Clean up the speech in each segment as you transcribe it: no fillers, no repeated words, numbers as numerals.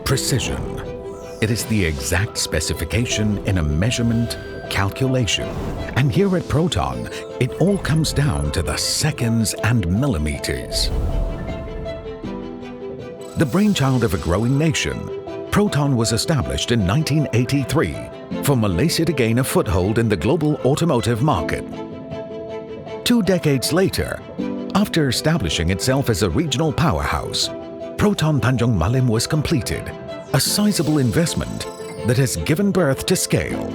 Precision. It is the exact specification in a measurement, calculation. And here at Proton, it all comes down to the seconds and millimeters. The brainchild of a growing nation, Proton was established in 1983 for Malaysia to gain a foothold in the global automotive market. 2 decades later, after establishing itself as a regional powerhouse, Proton Tanjung Malim was completed, a sizable investment that has given birth to scale.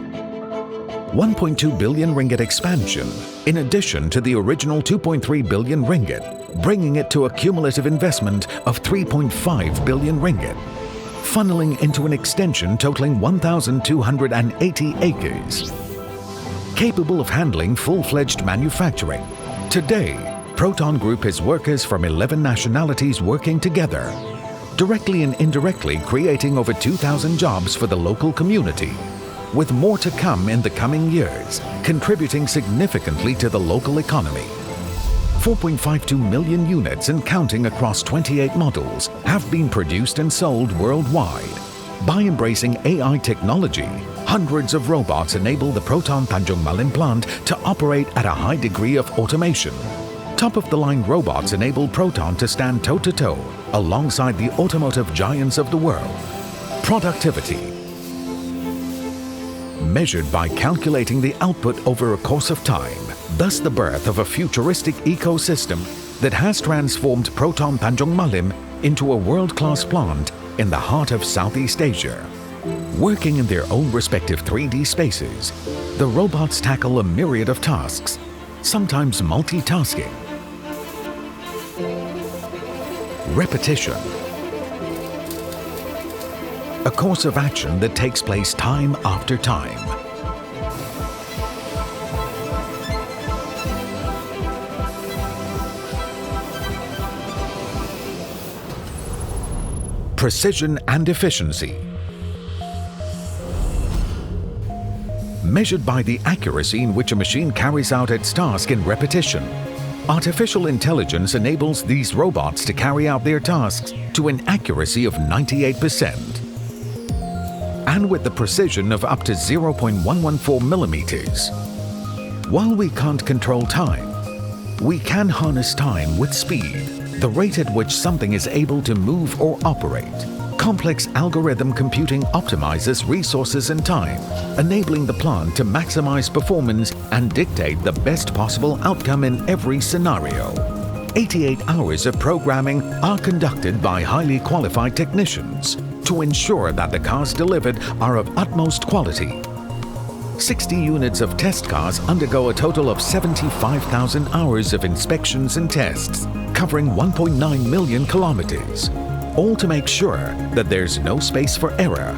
1.2 billion ringgit expansion, in addition to the original 2.3 billion ringgit, bringing it to a cumulative investment of 3.5 billion ringgit, funneling into an extension totaling 1,280 acres. Capable of handling full-fledged manufacturing, today, Proton Group has workers from 11 nationalities working together, directly and indirectly creating over 2,000 jobs for the local community, with more to come in the coming years, contributing significantly to the local economy. 4.52 million units and counting across 28 models have been produced and sold worldwide. By embracing AI technology, hundreds of robots enable the Proton Tanjung Malim plant to operate at a high degree of automation. Top-of-the-line robots enable Proton to stand toe-to-toe alongside the automotive giants of the world. Productivity. Measured by calculating the output over a course of time, thus the birth of a futuristic ecosystem that has transformed Proton Tanjung Malim into a world-class plant in the heart of Southeast Asia. Working in their own respective 3D spaces, the robots tackle a myriad of tasks, sometimes multitasking. Repetition. A course of action that takes place time after time. Precision and efficiency. Measured by the accuracy in which a machine carries out its task in repetition, artificial intelligence enables these robots to carry out their tasks to an accuracy of 98%. And with the precision of up to 0.114 millimeters. While we can't control time, we can harness time with speed, the rate at which something is able to move or operate. Complex algorithm computing optimizes resources and time, enabling the plant to maximize performance and dictate the best possible outcome in every scenario. 88 hours of programming are conducted by highly qualified technicians to ensure that the cars delivered are of utmost quality. 60 units of test cars undergo a total of 75,000 hours of inspections and tests, covering 1.9 million kilometers, all to make sure that there's no space for error.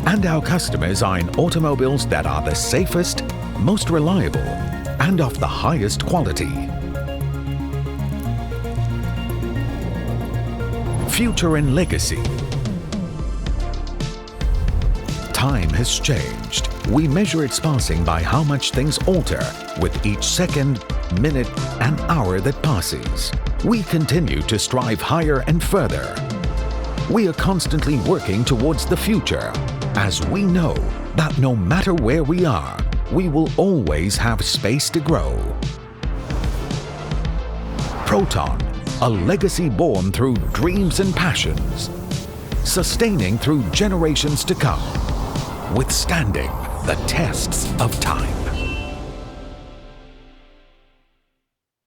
And our customers are in automobiles that are the safest, most reliable, and of the highest quality. Future and legacy. Time has changed. We measure its passing by how much things alter with each second, minute, and hour that passes. We continue to strive higher and further. We are constantly working towards the future, as we know that no matter where we are, we will always have space to grow. Proton, a legacy born through dreams and passions, sustaining through generations to come, withstanding the tests of time.